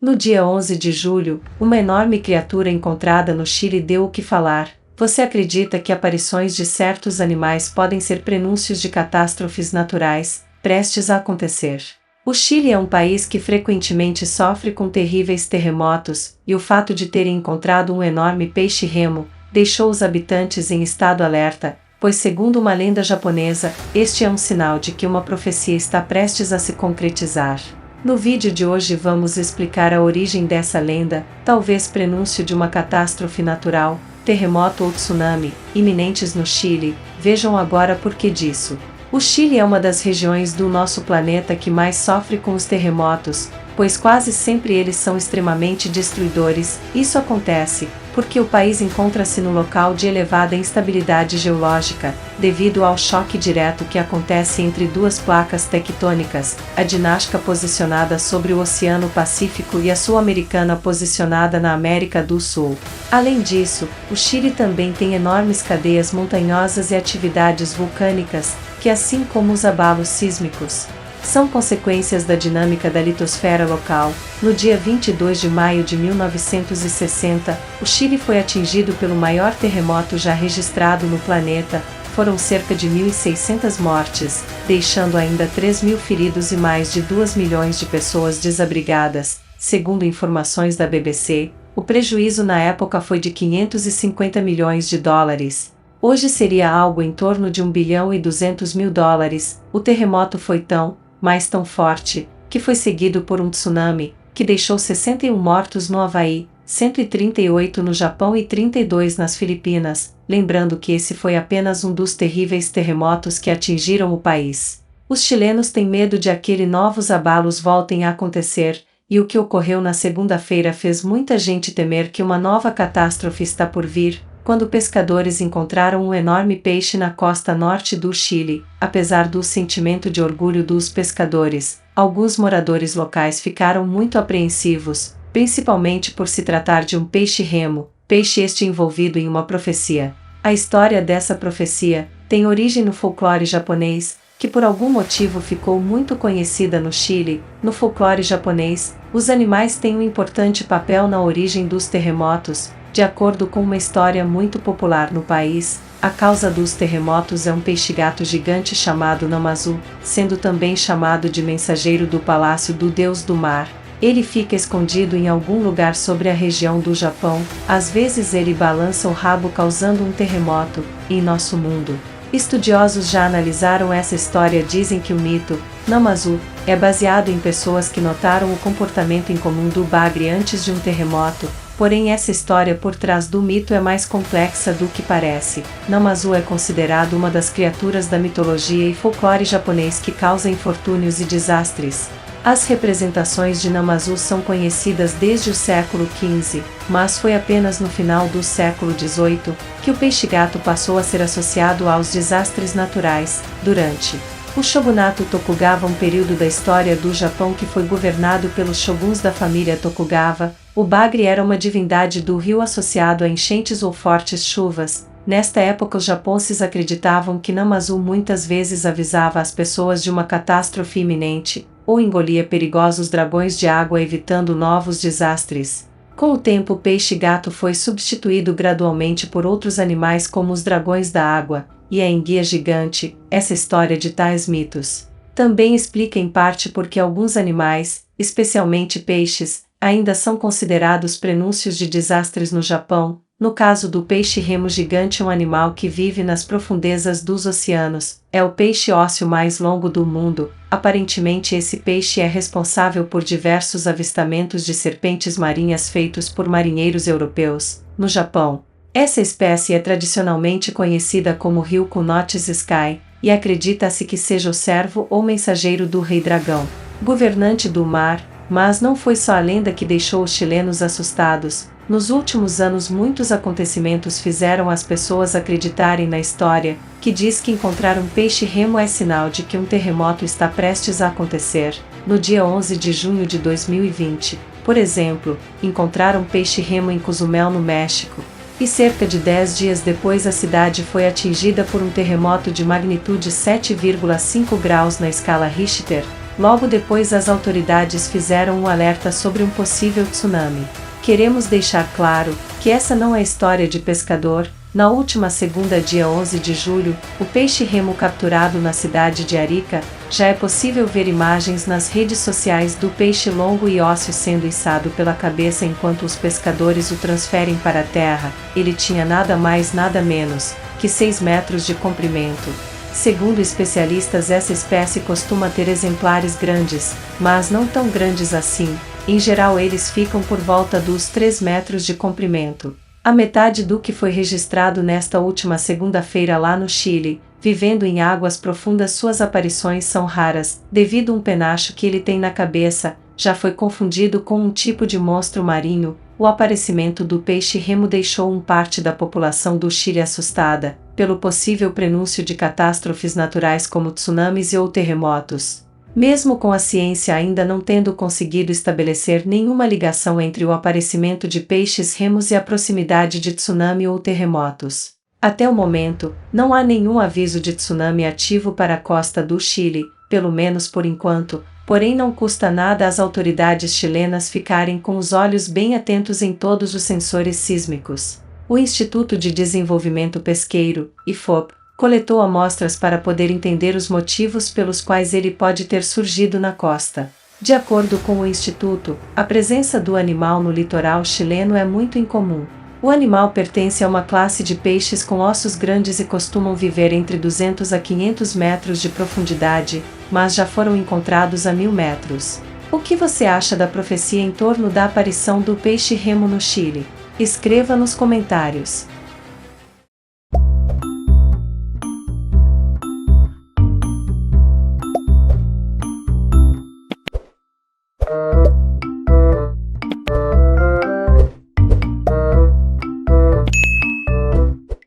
No dia 11 de julho, uma enorme criatura encontrada no Chile deu o que falar. Você acredita que aparições de certos animais podem ser prenúncios de catástrofes naturais, prestes a acontecer? O Chile é um país que frequentemente sofre com terríveis terremotos, e o fato de terem encontrado um enorme peixe-remo deixou os habitantes em estado alerta, pois segundo uma lenda japonesa, este é um sinal de que uma profecia está prestes a se concretizar. No vídeo de hoje vamos explicar a origem dessa lenda, talvez prenúncio de uma catástrofe natural, terremoto ou tsunami, iminentes no Chile. Vejam agora por que disso. O Chile é uma das regiões do nosso planeta que mais sofre com os terremotos, pois quase sempre eles são extremamente destruidores. Isso acontece porque o país encontra-se no local de elevada instabilidade geológica, devido ao choque direto que acontece entre duas placas tectônicas, a dinástica posicionada sobre o Oceano Pacífico e a sul-americana posicionada na América do Sul. Além disso, o Chile também tem enormes cadeias montanhosas e atividades vulcânicas, que assim como os abalos sísmicos, são consequências da dinâmica da litosfera local. No dia 22 de maio de 1960, o Chile foi atingido pelo maior terremoto já registrado no planeta. Foram cerca de 1.600 mortes, deixando ainda 3.000 feridos e mais de 2 milhões de pessoas desabrigadas. Segundo informações da BBC, o prejuízo na época foi de 550 milhões de dólares. Hoje seria algo em torno de 1 bilhão e 200 mil dólares. O terremoto foi tão forte, que foi seguido por um tsunami, que deixou 61 mortos no Havaí, 138 no Japão e 32 nas Filipinas, lembrando que esse foi apenas um dos terríveis terremotos que atingiram o país. Os chilenos têm medo de aquele novos abalos voltem a acontecer, e o que ocorreu na segunda-feira fez muita gente temer que uma nova catástrofe está por vir, quando pescadores encontraram um enorme peixe na costa norte do Chile. Apesar do sentimento de orgulho dos pescadores, alguns moradores locais ficaram muito apreensivos, principalmente por se tratar de um peixe-remo, peixe este envolvido em uma profecia. A história dessa profecia tem origem no folclore japonês, que por algum motivo ficou muito conhecida no Chile. No folclore japonês, os animais têm um importante papel na origem dos terremotos. De acordo com uma história muito popular no país, a causa dos terremotos é um peixe-gato gigante chamado Namazu, sendo também chamado de mensageiro do palácio do deus do mar. Ele fica escondido em algum lugar sobre a região do Japão. Às vezes ele balança o rabo causando um terremoto. Em nosso mundo, estudiosos já analisaram essa história. Dizem que o mito Namazu é baseado em pessoas que notaram o comportamento incomum do bagre antes de um terremoto. Porém, essa história por trás do mito é mais complexa do que parece. Namazu é considerado uma das criaturas da mitologia e folclore japonês que causa infortúnios e desastres. As representações de Namazu são conhecidas desde o século XV, mas foi apenas no final do século XVIII que o peixe-gato passou a ser associado aos desastres naturais. Durante o shogunato Tokugawa, um período da história do Japão que foi governado pelos shoguns da família Tokugawa, o bagre era uma divindade do rio associado a enchentes ou fortes chuvas. Nesta época os japoneses acreditavam que Namazu muitas vezes avisava as pessoas de uma catástrofe iminente, ou engolia perigosos dragões de água evitando novos desastres. Com o tempo o peixe-gato foi substituído gradualmente por outros animais como os dragões da água, e a enguia gigante. Essa história de tais mitos também explica em parte porque alguns animais, especialmente peixes, ainda são considerados prenúncios de desastres no Japão. No caso do peixe-remo gigante, um animal que vive nas profundezas dos oceanos, é o peixe ósseo mais longo do mundo. Aparentemente esse peixe é responsável por diversos avistamentos de serpentes marinhas feitos por marinheiros europeus. No Japão, essa espécie é tradicionalmente conhecida como Ryuko Notice Sky, e acredita-se que seja o servo ou mensageiro do rei dragão, governante do mar. Mas não foi só a lenda que deixou os chilenos assustados. Nos últimos anos muitos acontecimentos fizeram as pessoas acreditarem na história, que diz que encontrar um peixe-remo é sinal de que um terremoto está prestes a acontecer. No dia 11 de junho de 2020, por exemplo, encontraram um peixe-remo em Cozumel, no México. E cerca de 10 dias depois a cidade foi atingida por um terremoto de magnitude 7,5 graus na escala Richter. Logo depois as autoridades fizeram um alerta sobre um possível tsunami. Queremos deixar claro que essa não é história de pescador. Na última segunda, dia 11 de julho, o peixe-remo capturado na cidade de Arica, já é possível ver imagens nas redes sociais do peixe longo e ósseo sendo içado pela cabeça enquanto os pescadores o transferem para a terra. Ele tinha nada mais nada menos que 6 metros de comprimento. Segundo especialistas, essa espécie costuma ter exemplares grandes, mas não tão grandes assim. Em geral eles ficam por volta dos 3 metros de comprimento. A metade do que foi registrado nesta última segunda-feira lá no Chile, vivendo em águas profundas. Suas aparições são raras, devido a um penacho que ele tem na cabeça, já foi confundido com um tipo de monstro marinho. O aparecimento do peixe-remo deixou parte da população do Chile assustada, pelo possível prenúncio de catástrofes naturais como tsunamis ou terremotos. Mesmo com a ciência ainda não tendo conseguido estabelecer nenhuma ligação entre o aparecimento de peixes-remos e a proximidade de tsunami ou terremotos. Até o momento, não há nenhum aviso de tsunami ativo para a costa do Chile, pelo menos por enquanto, porém não custa nada às autoridades chilenas ficarem com os olhos bem atentos em todos os sensores sísmicos. O Instituto de Desenvolvimento Pesqueiro, IFOP, coletou amostras para poder entender os motivos pelos quais ele pode ter surgido na costa. De acordo com o Instituto, a presença do animal no litoral chileno é muito incomum. O animal pertence a uma classe de peixes com ossos grandes e costumam viver entre 200 a 500 metros de profundidade, mas já foram encontrados a 1000 metros. O que você acha da profecia em torno da aparição do peixe-remo no Chile? Escreva nos comentários.